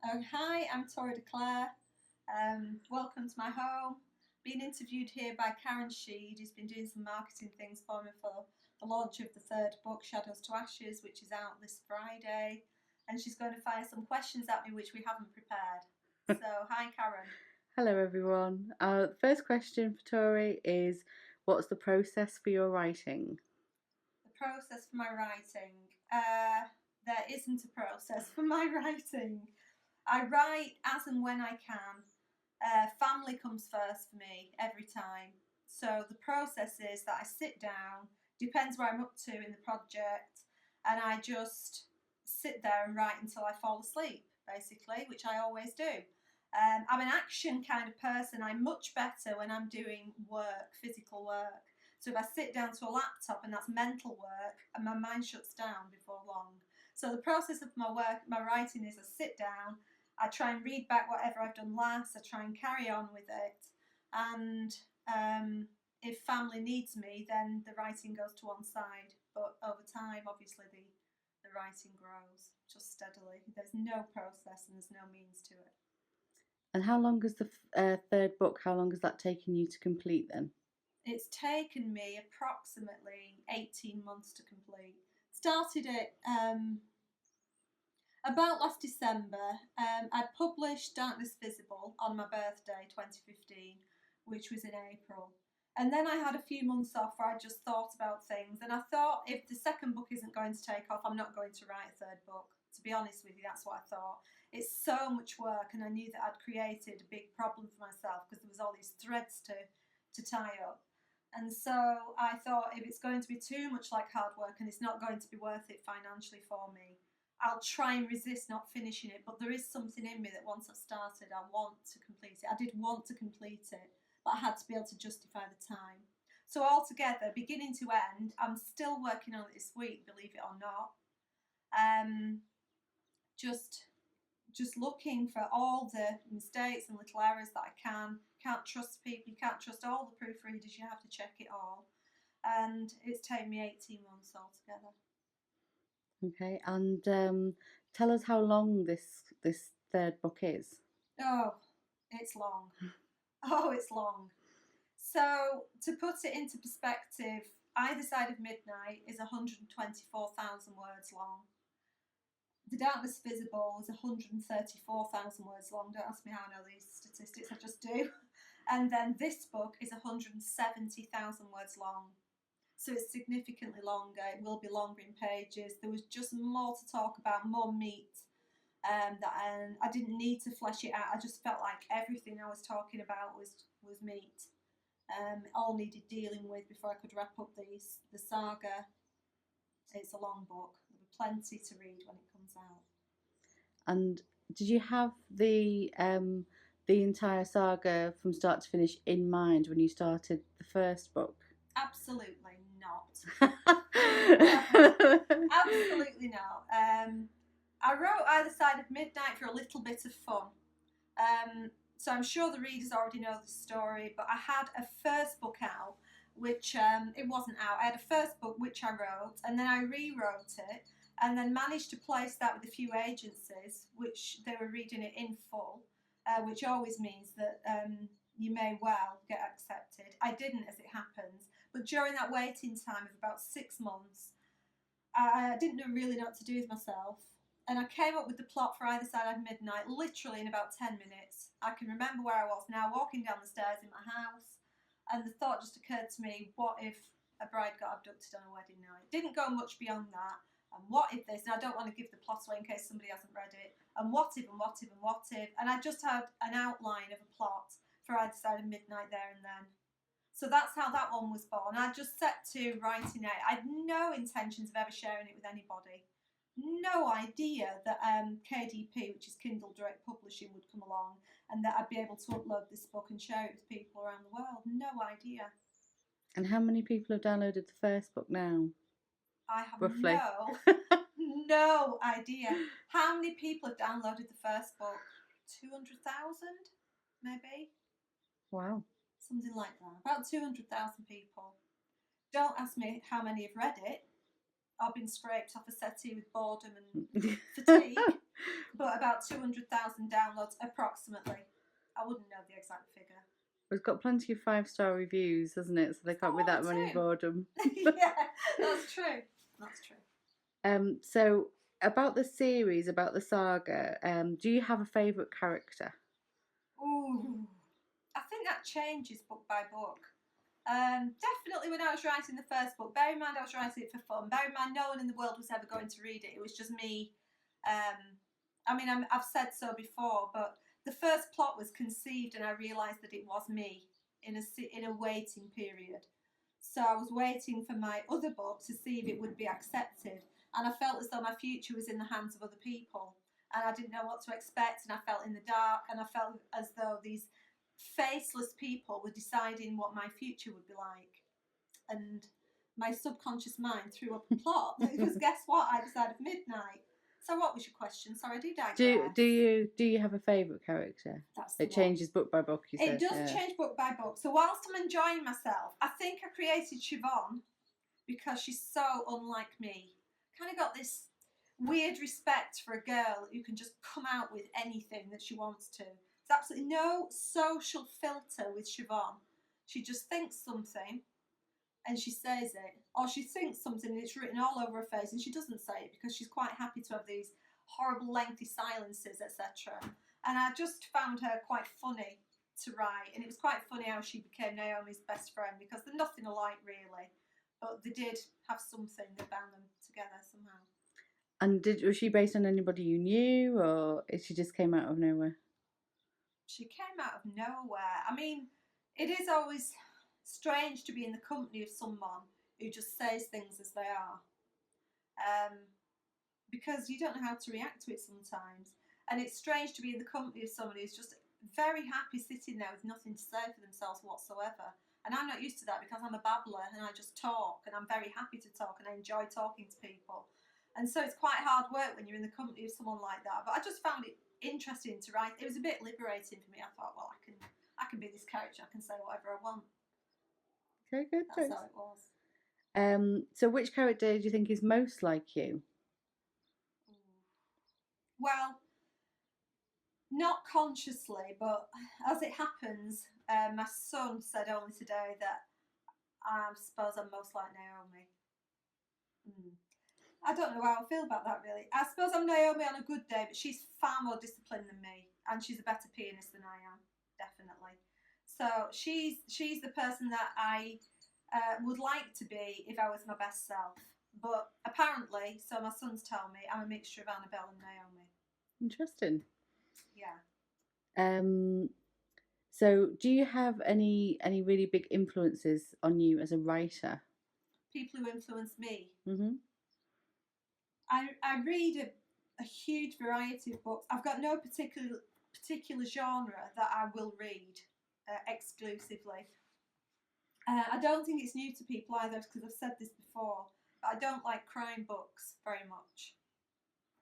Oh, hi, I'm Tori de Clare. Welcome to my home. Being interviewed here by Karen Sheed, who's been doing some marketing things for me for the launch of the third book, Shadows to Ashes, which is out this Friday. And she's going to fire some questions at me which we haven't prepared. So, hi, Karen. Hello, everyone. First question for Tori is, what's the process for your writing? The process for my writing. There isn't a process for my writing. I write as and when I can. Family comes first for me every time. So the process is that I sit down, depends where I'm up to in the project, and I just sit there and write until I fall asleep, basically, which I always do. I'm an action kind of person. I'm much better when I'm doing work, physical work. So if I sit down to a laptop and that's mental work, and my mind shuts down before long. So the process of my work, my writing is I sit down, I try and read back whatever I've done last. I try and carry on with it. And if family needs me, then the writing goes to one side. But over time, obviously, the writing grows just steadily. There's no process and there's no means to it. And how long is the third book? How long has that taken you to complete then? It's taken me approximately 18 months to complete. Started it about last December. I published Darkness Visible on my birthday 2015, which was in April. And then I had a few months off where I just thought about things. And I thought if the second book isn't going to take off, I'm not going to write a third book. To be honest with you, that's what I thought. It's so much work, and I knew that I'd created a big problem for myself because there was all these threads to tie up. And so I thought if it's going to be too much like hard work and it's not going to be worth it financially for me, I'll try and resist not finishing it. But there is something in me that once I've started, I want to complete it. I did want to complete it, but I had to be able to justify the time. So altogether, beginning to end, I'm still working on it this week, believe it or not. Um, just just looking for all the mistakes and little errors that I can. Can't trust people, you can't trust all the proofreaders, you have to check it all. And it's taken me 18 months altogether. Okay, and tell us how long this third book is. Oh, it's long. Oh, it's long. So, to put it into perspective, Either Side of Midnight is 124,000 words long. The Darkness Visible is 134,000 words long. Don't ask me how I know these statistics, I just do. And then this book is 170,000 words long. So it's significantly longer. It will be longer in pages. There was just more to talk about, more meat. I didn't need to flesh it out. I just felt like everything I was talking about was meat. It all needed dealing with before I could wrap up the saga. It's a long book. There'll be plenty to read when it comes out. And did you have the entire saga from start to finish in mind when you started the first book? Absolutely not. Absolutely not. I wrote Either Side of Midnight for a little bit of fun. So I'm sure the readers already know the story, but I had a first book out, which it wasn't out. I had a first book which I wrote, and then I rewrote it, and then managed to place that with a few agencies, which they were reading it in full, which always means that you may well get accepted. I didn't, as it happens, but during that waiting time of about 6 months, I didn't really know what to do with myself. And I came up with the plot for Either Side of Midnight literally in about 10 minutes. I can remember where I was now, walking down the stairs in my house, and the thought just occurred to me, what if a bride got abducted on a wedding night? Didn't go much beyond that. And what if this? And I don't want to give the plot away in case somebody hasn't read it. And what if, and what if, and what if? And I just had an outline of a plot for Either Side of Midnight there and then. So that's how that one was born. I just set to writing it. I had no intentions of ever sharing it with anybody. No idea that KDP, which is Kindle Direct Publishing, would come along and that I'd be able to upload this book and share it with people around the world. No idea. And how many people have downloaded the first book now? I have Roughly. no idea. How many people have downloaded the first book? 200,000, maybe? Wow. Something like that. About 200,000 people. Don't ask me how many have read it. I've been scraped off a settee with boredom and fatigue. but about 200,000 downloads approximately. I wouldn't know the exact figure. It's got plenty of 5-star reviews, hasn't it? So there can't be that many boredom. Yeah, that's true. That's true. So about the series, about the saga, do you have a favourite character? Ooh, I think that changes book by book. Definitely when I was writing the first book, bear in mind I was writing it for fun. Bear in mind no one in the world was ever going to read it. It was just me. I've said so before, but the first plot was conceived and I realised that it was me in a waiting period. So I was waiting for my other book to see if it would be accepted, and I felt as though my future was in the hands of other people, and I didn't know what to expect, and I felt in the dark, and I felt as though these faceless people were deciding what my future would be like. And my subconscious mind threw up a plot. It was, guess what? I decided Midnight. So what was your question? Sorry, I do digress. Do you have a favourite character? It changes book by book, you said. It does change book by book. So whilst I'm enjoying myself, I think I created Siobhan because she's so unlike me. Kind of got this weird respect for a girl who can just come out with anything that she wants to. There's absolutely no social filter with Siobhan. She just thinks something and she says it, or she thinks something and it's written all over her face and she doesn't say it because she's quite happy to have these horrible lengthy silences, etc. And I just found her quite funny to write, and it was quite funny how she became Naomi's best friend because they're nothing alike really, but they did have something that bound them together somehow. And was she based on anybody you knew, or she just came out of nowhere? She came out of nowhere. I mean, it is always strange to be in the company of someone who just says things as they are, because you don't know how to react to it sometimes. And it's strange to be in the company of somebody who's just very happy sitting there with nothing to say for themselves whatsoever. And I'm not used to that because I'm a babbler and I just talk, and I'm very happy to talk and I enjoy talking to people. And so it's quite hard work when you're in the company of someone like that. But I just found it interesting to write. It was a bit liberating for me. I thought, well, I can be this character. I can say whatever I want. Okay, good. That's how it was. So which character do you think is most like you? Well, not consciously, but as it happens, my son said only today that I suppose I'm most like Naomi. I don't know how I feel about that really. I suppose I'm Naomi on a good day, but she's far more disciplined than me, and she's a better pianist than I am, definitely. So she's the person that I would like to be if I was my best self. But apparently, so my sons tell me, I'm a mixture of Annabelle and Naomi. Interesting. Yeah. So do you have any really big influences on you as a writer? People who influence me? Mm-hmm. I read a huge variety of books. I've got no particular genre that I will read exclusively. I don't think it's new to people either, because I've said this before, but I don't like crime books very much,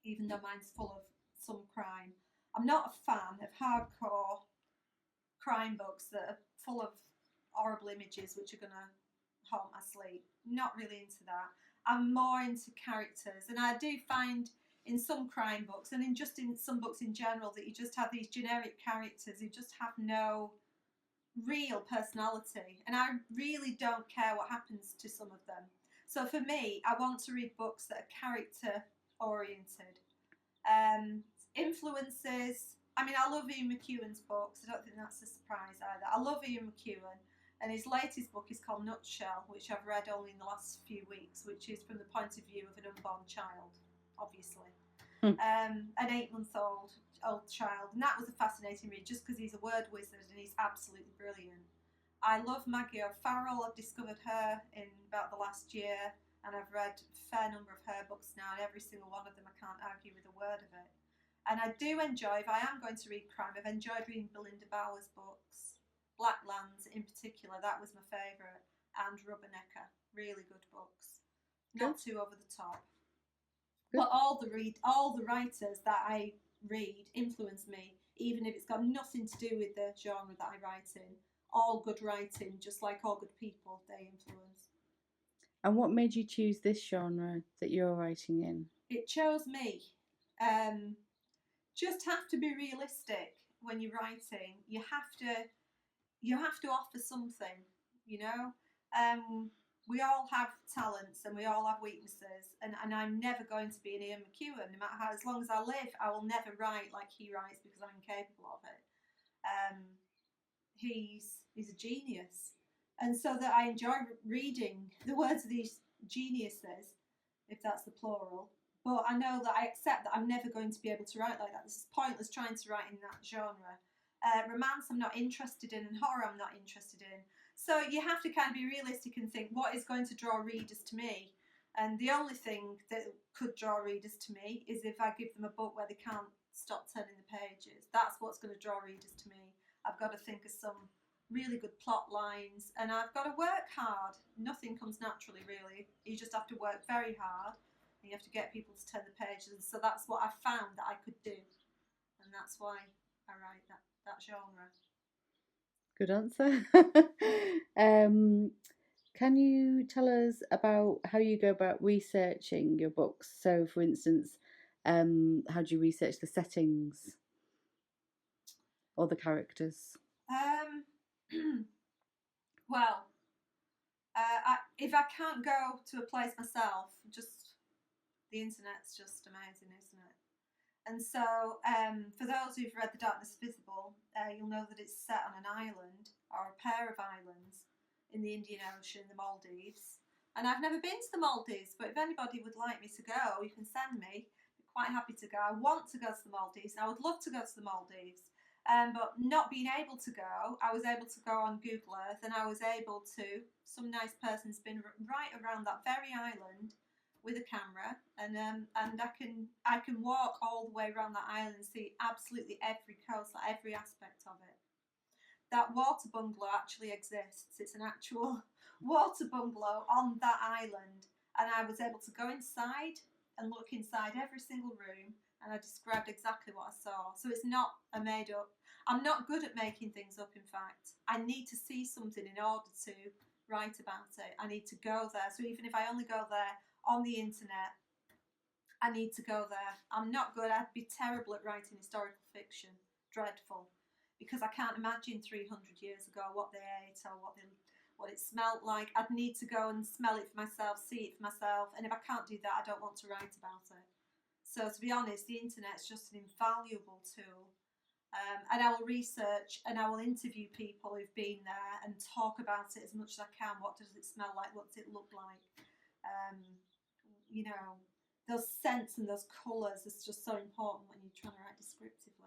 even though mine's full of some crime. I'm not a fan of hardcore crime books that are full of horrible images which are going to haunt my sleep. Not really into that. I'm more into characters, and I do find in some crime books and in some books in general that you just have these generic characters who just have no real personality, and I really don't care what happens to some of them. So for me, I want to read books that are character oriented. Influences, I mean, I love Ian McEwan's books. I don't think that's a surprise either. I love Ian McEwan, and his latest book is called Nutshell, which I've read only in the last few weeks, which is from the point of view of an unborn child, obviously. An 8-month-old child, and that was a fascinating read just because he's a word wizard and he's absolutely brilliant. I love Maggie O'Farrell. I've discovered her in about the last year, and I've read a fair number of her books now, and every single one of them I can't argue with a word of it. And I do enjoy, if I am going to read crime, I've enjoyed reading Belinda Bauer's books. Blacklands in particular, that was my favourite, and Rubbernecker, really good books. Not too over the top. Good. But all the writers that I read influence me, even if it's got nothing to do with the genre that I write in. All good writing, just like all good people, they influence. And what made you choose this genre that you're writing in? It chose me. just have to be realistic when you're writing. You have to offer something, you know. We all have talents and we all have weaknesses, and I'm never going to be an Ian McEwan. No matter how, as long as I live, I will never write like he writes because I'm incapable of it. He's a genius, and so that I enjoy reading the words of these geniuses, if that's the plural. But I know that I accept that I'm never going to be able to write like that. This is pointless trying to write in that genre. Romance I'm not interested in, and horror I'm not interested in. So you have to kind of be realistic and think, what is going to draw readers to me? And the only thing that could draw readers to me is if I give them a book where they can't stop turning the pages. That's what's going to draw readers to me. I've got to think of some really good plot lines, and I've got to work hard. Nothing comes naturally, really. You just have to work very hard, and you have to get people to turn the pages. And so that's what I found that I could do, and that's why I write that genre. Good answer. Can you tell us about how you go about researching your books? So, for instance, how do you research the settings or the characters? Well, if I can't go to a place myself, just the internet's just amazing, isn't it? And so, for those who've read The Darkness Visible, you'll know that it's set on an island, or a pair of islands, in the Indian Ocean, the Maldives. And I've never been to the Maldives, but if anybody would like me to go, you can send me. I'm quite happy to go. I want to go to the Maldives, and I would love to go to the Maldives. But not being able to go, I was able to go on Google Earth, and I was able to, some nice person's been right around that very island with a camera, and I can walk all the way around that island and see absolutely every coast, like every aspect of it. That water bungalow actually exists. It's an actual water bungalow on that island, and I was able to go inside and look inside every single room, and I described exactly what I saw. So it's not a made up. I'm not good at making things up, in fact. I need to see something in order to write about it. I need to go there. So even if I only go there on the internet, I need to go there. I'm not good. I'd be terrible at writing historical fiction. Dreadful. Because I can't imagine 300 years ago what they ate or what it smelled like. I'd need to go and smell it for myself, see it for myself, and if I can't do that, I don't want to write about it. So to be honest, the internet's just an invaluable tool. And I will research and I will interview people who've been there and talk about it as much as I can. What does it smell like? What does it look like? You know, those scents and those colours is just so important when you're trying to write descriptively.